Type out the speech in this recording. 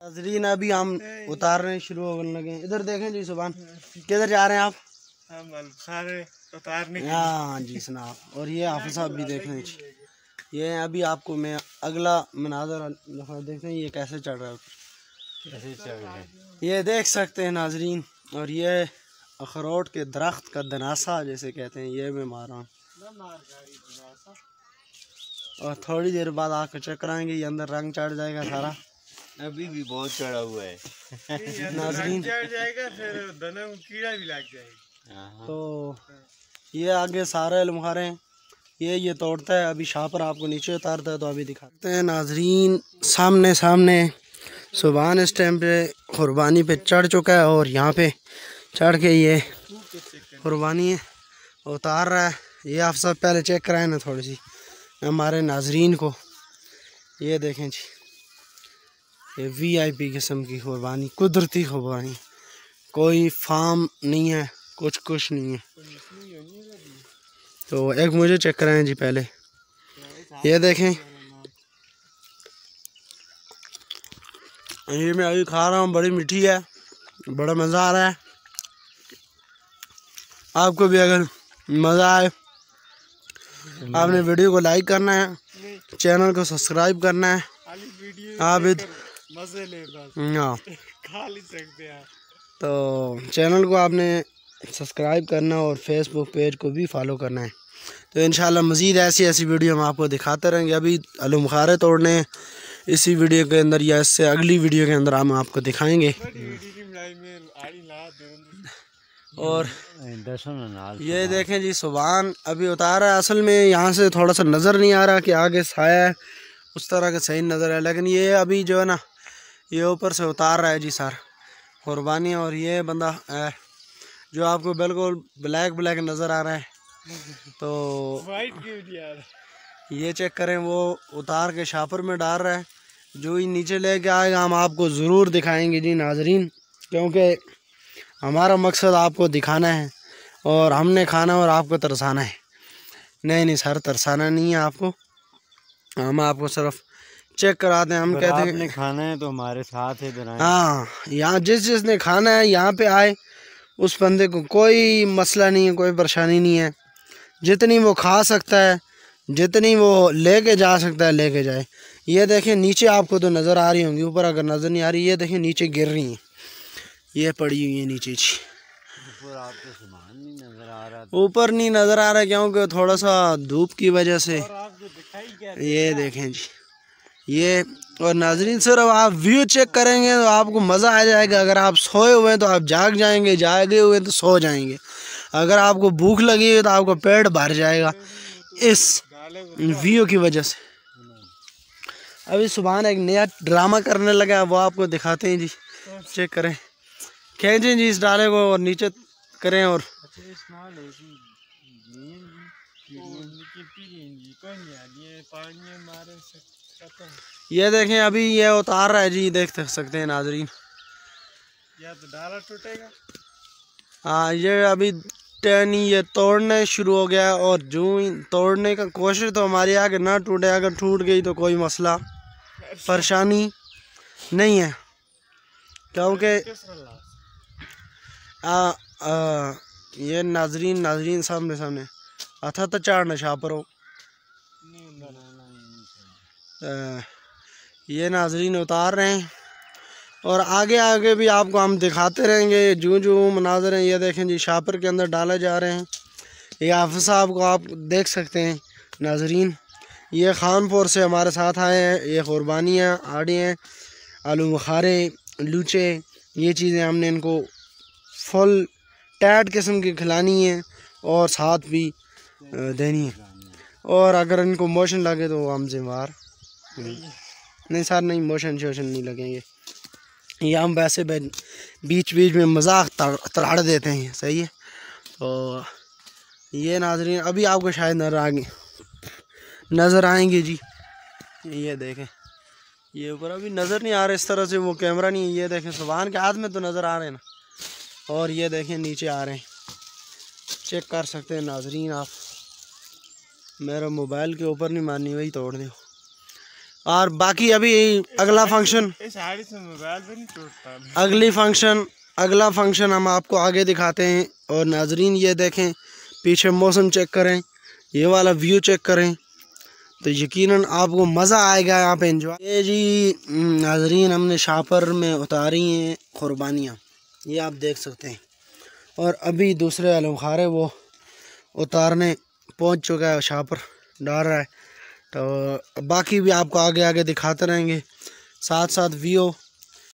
नाज़रीन अभी हम उतारने शुरू होने लगे हैं। इधर देखें जी सुभान, किधर जा रहे हैं आप? हम सारे उतारने। हाँ जी जनाब। और ये हाफिज साहब भी देख रहे हैं। ये अभी आपको मैं अगला मनाजर देखते हैं ये कैसे चढ़ रहा है, कैसे चढ़ रहा है ये देख सकते हैं नाजरीन। और ये अखरोट के दरख्त का दनासा जैसे कहते हैं, ये मैं मार रहा हूँ। और थोड़ी देर बाद आकर चेक कराएंगे, ये अंदर रंग चढ़ जाएगा सारा। अभी भी बहुत चढ़ा हुआ है नाजरीन चढ़ जाएगा, फिर दाने में कीड़ा भी लग जाएगा। तो ये आगे सारे लम्हारे हैं, ये तोड़ता है। अभी शापर आपको नीचे उतारता है, तो अभी दिखाते हैं नाजरीन। सामने सामने सुभान इस टाइम पे कुर्बानी पे चढ़ चुका है और यहाँ पे चढ़ के ये कुर्बानी उतार रहा है। ये आप सब पहले चेक कराएं ना थोड़ी सी हमारे नाजरीन को। ये देखें जी, ये VIP किस्म की कुर्बानी, कुदरती कुर्बानी, कोई फार्म नहीं है, कुछ नहीं है। तो एक मुझे चेक कराएं जी पहले। ये देखें, ये मैं अभी खा रहा हूँ, बड़ी मीठी है, बड़ा मज़ा आ रहा है। आपको भी अगर मज़ा आए आपने वीडियो को लाइक करना है, चैनल को सब्सक्राइब करना है। आप मजे ले हाँ खा ले सकते हैं। तो चैनल को आपने सब्सक्राइब करना और फेसबुक पेज को भी फॉलो करना है। तो इंशाल्लाह मज़ीद ऐसी वीडियो हम आपको दिखाते रहेंगे। अभी आलू बुखारे तोड़ने इसी वीडियो के अंदर या इससे अगली वीडियो के अंदर हम आपको दिखाएंगे। और ये देखें जी सुभान अभी उतारा है। असल में यहाँ से थोड़ा सा नज़र नहीं आ रहा कि आगे साया है, उस तरह का सही नज़र है, लेकिन ये अभी जो है ना ये ऊपर से उतार रहा है जी सर कुर्बानी। और ये बंदा जो आपको बिल्कुल ब्लैक नज़र आ रहा है, तो वाइट क्यों दिया? ये चेक करें, वो उतार के शापर में डाल रहा है। जो ही नीचे लेके आएगा हम आपको ज़रूर दिखाएंगे जी नाजरीन, क्योंकि हमारा मकसद आपको दिखाना है और हमने खाना और आपको तरसाना है। नहीं सर, तरसाना नहीं है आपको, हम आपको सिर्फ चेक कराते हैं। हम कहते हैं आपने खाना है तो हमारे साथ है। हाँ, यहाँ जिसने खाना है यहाँ पे आए, उस बंदे को कोई मसला नहीं है, कोई परेशानी नहीं है। जितनी वो खा सकता है, जितनी वो लेके जा सकता है लेके जाए। ये देखें नीचे आपको तो नज़र आ रही होंगी, ऊपर अगर नज़र नहीं आ रही, ये देखें नीचे गिर रही हैं, ये पड़ी हुई है नीचे जी। ऊपर आपको सामान नहीं नज़र आ रहा, ऊपर नहीं नज़र आ रहा क्योंकि थोड़ा सा धूप की वजह से। ये देखें जी ये। और नाजरीन सिर्फ आप व्यू चेक करेंगे तो आपको मज़ा आ जाएगा। अगर आप सोए हुए हैं तो आप जाग जाएंगे, जागे हुए तो सो जाएंगे। अगर आपको भूख लगी है तो आपका पेट भर जाएगा इस व्यू की वजह से। अभी सुभान एक नया ड्रामा करने लगा, वो आपको दिखाते हैं जी। चेक करें, खींचें जी इस डाले को और नीचे करें। और ये देखें अभी ये उतार रहा है जी, देख सकते हैं नाजरीन। या तो डाला टूटेगा। हाँ, ये अभी टहनी ये तोड़ने शुरू हो गया। और जो ही तोड़ने का कोशिश तो हमारी आगे ना टूटे, अगर टूट गई तो कोई मसला परेशानी नहीं है, क्योंकि ये नाजरीन सामने अथा तो चार नशा पर हो। ये नाजरीन उतार रहे हैं और आगे भी आपको हम दिखाते रहेंगे जो मनाजर हैं। ये देखें जी शापर के अंदर डाले जा रहे हैं। ये हाफिज साहब को आप देख सकते हैं नाजरीन, ये खानपुर से हमारे साथ आए हैं। ये कुर्बानियाँ आड़ी हैं, आलू बुखारे, लूचे, ये चीज़ें हमने इनको फुल टैट किस्म की खिलानी है और साथ भी देनी है। और अगर इनको मोशन लगे तो हम जिम्मेवार नहीं सर, नहीं मोशन शोशन नहीं लगेंगे। ये हम वैसे बीच में मजाक तराड़ देते हैं, सही है। तो ये नाजरीन अभी आपको शायद नज़र आएंगे जी। ये देखें, ये ऊपर अभी नज़र नहीं आ रहा इस तरह से, वो कैमरा नहीं है। ये देखें सुभान के हाथ में तो नज़र आ रहे हैं ना। और ये देखें नीचे आ रहे हैं, चेक कर सकते हैं नाजरीन आप। मेरा मोबाइल के ऊपर नहीं मारनी, वही तोड़ दो। और बाकी अभी अगला फंक्शन, इस साड़ी से मोबाइल भी नहीं टूटता। अगला फंक्शन हम आपको आगे दिखाते हैं। और नाजरीन ये देखें, पीछे मौसम चेक करें, ये वाला व्यू चेक करें, तो यकीनन आपको मज़ा आएगा यहाँ पे एंजॉय। ये जी नाजरीन हमने शापर में उतारी हैं कुर्बानियाँ, ये आप देख सकते हैं। और अभी दूसरे आलम खार है वो उतारने पहुँच चुका है, शापर डाल रहा है। तो बाकी भी आपको आगे आगे दिखाते रहेंगे, साथ साथ व्यू